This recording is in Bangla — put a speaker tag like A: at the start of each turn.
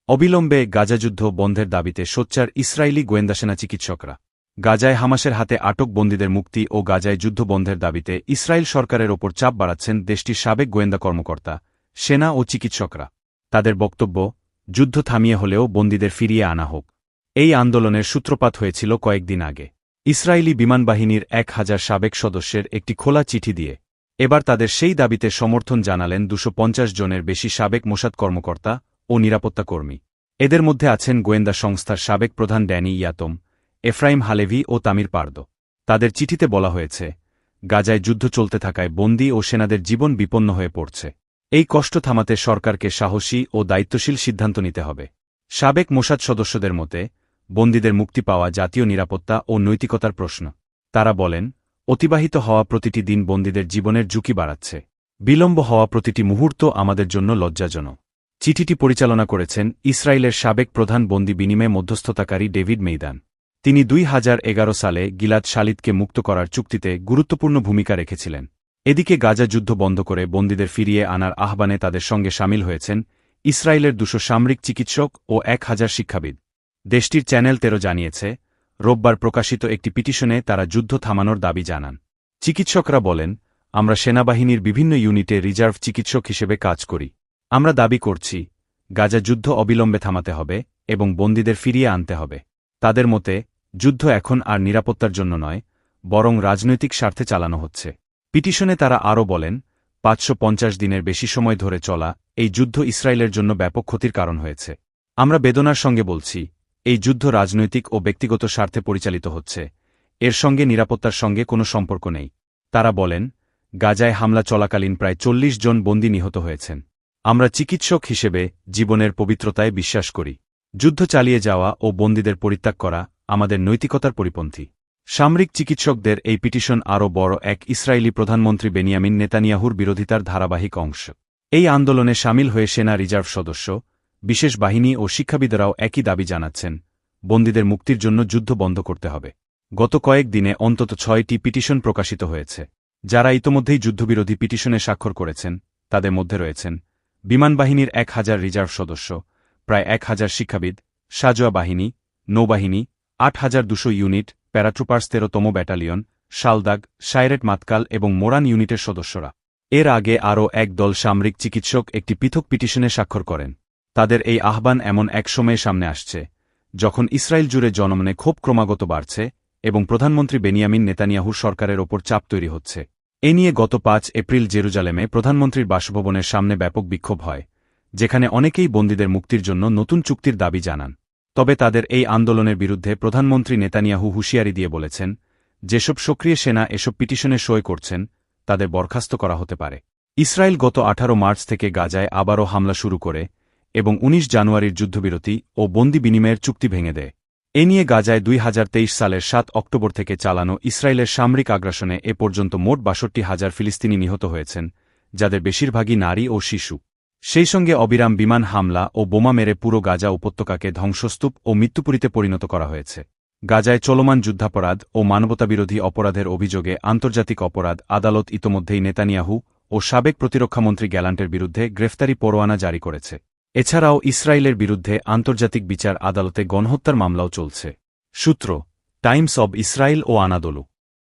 A: অবিলম্বে গাজাযুদ্ধ বন্ধের দাবিতে সোচ্চার ইসরায়েলি গোয়েন্দাসেনা চিকিৎসকরা। গাজায় হামাসের হাতে আটক বন্দীদের মুক্তি ও গাজায় যুদ্ধ বন্ধের দাবিতে ইসরায়েল সরকারের ওপর চাপ বাড়াচ্ছেন দেশটির সাবেক গোয়েন্দা কর্মকর্তা, সেনা ও চিকিৎসকরা। তাদের বক্তব্য, যুদ্ধ থামিয়ে হলেও বন্দীদের ফিরিয়ে আনা হোক। এই আন্দোলনের সূত্রপাত হয়েছিল কয়েকদিন আগে ইসরায়েলি বিমানবাহিনীর 1000 সাবেক সদস্যের একটি খোলা চিঠি দিয়ে। এবার তাদের সেই দাবিতে সমর্থন জানালেন 250 জনের বেশি সাবেক মোসাদ কর্মকর্তা ও নিরাপত্তা কর্মী। এদের মধ্যে আছেন গোয়েন্দা সংস্থার সাবেক প্রধান ড্যানি ইয়াতম, এফরাইম হালেভি ও তামির পারদো। তাদের চিঠিতে বলা হয়েছে, গাজায় যুদ্ধ চলতে থাকায় বন্দী ও সেনাদের জীবন বিপন্ন হয়ে পড়ছে। এই কষ্ট থামাতে সরকারকে সাহসী ও দায়িত্বশীল সিদ্ধান্ত নিতে হবে। সাবেক মোসাদ সদস্যদের মতে, বন্দীদের মুক্তি পাওয়া জাতীয় নিরাপত্তা ও নৈতিকতার প্রশ্ন। তারা বলেন, অতিবাহিত হওয়া প্রতিটি দিন বন্দীদের জীবনের ঝুঁকি বাড়াচ্ছে। বিলম্ব হওয়া প্রতিটি মুহূর্ত আমাদের জন্য লজ্জাজনক। চিঠিটি পরিচালনা করেছেন ইসরায়েলের সাবেক প্রধান বন্দী বিনিময় মধ্যস্থতাকারী ডেভিড মেইদান। তিনি 2011 সালে গিলাদ শালিদকে মুক্ত করার চুক্তিতে গুরুত্বপূর্ণ ভূমিকা রেখেছিলেন। এদিকে গাজা যুদ্ধ বন্ধ করে বন্দীদের ফিরিয়ে আনার আহ্বানে তাদের সঙ্গে সামিল হয়েছেন ইসরায়েলের 200 সামরিক চিকিৎসক ও 1000 শিক্ষাবিদ। দেশটির চ্যানেল 13 জানিয়েছে, রোববার প্রকাশিত একটি পিটিশনে তারা যুদ্ধ থামানোর দাবি জানান। চিকিৎসকরা বলেন, আমরা সেনাবাহিনীর বিভিন্ন ইউনিটে রিজার্ভ চিকিৎসক হিসেবে কাজ করি। আমরা দাবি করছি, গাজা যুদ্ধ অবিলম্বে থামাতে হবে এবং বন্দীদের ফিরিয়ে আনতে হবে। তাদের মতে, যুদ্ধ এখন আর নিরাপত্তার জন্য নয়, বরং রাজনৈতিক স্বার্থে চালানো হচ্ছে। পিটিশনে তারা আরও বলেন, 550 দিনের বেশি সময় ধরে চলা এই যুদ্ধ ইসরায়েলের জন্য ব্যাপক ক্ষতির কারণ হয়েছে। আমরা বেদনার সঙ্গে বলছি, এই যুদ্ধ রাজনৈতিক ও ব্যক্তিগত স্বার্থে পরিচালিত হচ্ছে। এর সঙ্গে নিরাপত্তার সঙ্গে কোনো সম্পর্ক নেই। তারা বলেন, গাজায় হামলা চলাকালীন প্রায় 40 জন বন্দী নিহত হয়েছেন। আমরা চিকিৎসক হিসেবে জীবনের পবিত্রতায় বিশ্বাস করি। যুদ্ধ চালিয়ে যাওয়া ও বন্দীদের পরিত্যাগ করা আমাদের নৈতিকতার পরিপন্থী। সামরিক চিকিৎসকদের এই পিটিশন আরও বড় এক ইসরায়েলি প্রধানমন্ত্রী বেনিয়ামিন নেতানিয়াহুর বিরোধিতার ধারাবাহিক অংশ। এই আন্দোলনে সামিল হয়ে সেনা রিজার্ভ সদস্য, বিশেষ বাহিনী ও শিক্ষাবিদেরাও একই দাবি জানাচ্ছেন, বন্দীদের মুক্তির জন্য যুদ্ধ বন্ধ করতে হবে। গত কয়েক দিনে অন্তত 6টি পিটিশন প্রকাশিত হয়েছে। যারা ইতোমধ্যেই যুদ্ধবিরোধী পিটিশনে স্বাক্ষর করেছেন, তাদের মধ্যে রয়েছেন বিমানবাহিনীর 1000 রিজার্ভ সদস্য, প্রায় 1000 শিক্ষাবিদ, সাজোয়া বাহিনী, নৌবাহিনী, 8200 ইউনিট, প্যারাট্রুপার্স 13তম ব্যাটালিয়ন, শালদাগ, শায়রেট মাতকাল এবং মোরান ইউনিটের সদস্যরা। এর আগে আরও এক দল সামরিক চিকিৎসক একটি পৃথক পিটিশনে স্বাক্ষর করেন। তাদের এই আহ্বান এমন এক সময়ে সামনে আসছে, যখন ইসরায়েল জুড়ে জনমনে ক্ষোভ ক্রমাগত বাড়ছে এবং প্রধানমন্ত্রী বেনিয়ামিন নেতানিয়াহুর সরকারের ওপর চাপ তৈরি হচ্ছে। এ নিয়ে গত 5 এপ্রিল জেরুজালেমে প্রধানমন্ত্রীর বাসভবনের সামনে ব্যাপক বিক্ষোভ হয়, যেখানে অনেকেই বন্দীদের মুক্তির জন্য নতুন চুক্তির দাবি জানান। তবে তাদের এই আন্দোলনের বিরুদ্ধে প্রধানমন্ত্রী নেতানিয়াহু হুঁশিয়ারি দিয়ে বলেছেন, যেসব সক্রিয় সেনা এসব পিটিশনে সই করছেন, তাদের বরখাস্ত করা হতে পারে। ইসরায়েল গত 18 মার্চ থেকে গাজায় আবারও হামলা শুরু করে এবং 19 জানুয়ারির যুদ্ধবিরতি ও বন্দি বিনিময়ের চুক্তি ভেঙে দেয়। এ নিয়ে গাজায় 2023 সালের 7 অক্টোবর থেকে চালানো ইসরায়েলের সামরিক আগ্রাসনে এ পর্যন্ত মোট 62,000 ফিলিস্তিনি নিহত হয়েছেন, যাদের বেশিরভাগই নারী ও শিশু। সেই সঙ্গে অবিরাম বিমান হামলা ও বোমা মেরে পুরো গাজা উপত্যকাকে ধ্বংসস্তূপ ও মৃত্যুপুরীতে পরিণত করা হয়েছে। গাজায় চলমান যুদ্ধাপরাধ ও মানবতাবিরোধী অপরাধের অভিযোগে আন্তর্জাতিক অপরাধ আদালত ইতোমধ্যেই নেতানিয়াহু ও সাবেক প্রতিরক্ষামন্ত্রী গ্যালান্টের বিরুদ্ধে গ্রেফতারি পরোয়ানা জারি করেছে। এছাড়াও ইসরায়েলের বিরুদ্ধে আন্তর্জাতিক বিচার আদালতে গণহত্যার মামলাও চলছে। সূত্র, টাইমস অব ইসরায়েল ও আনাদোলু।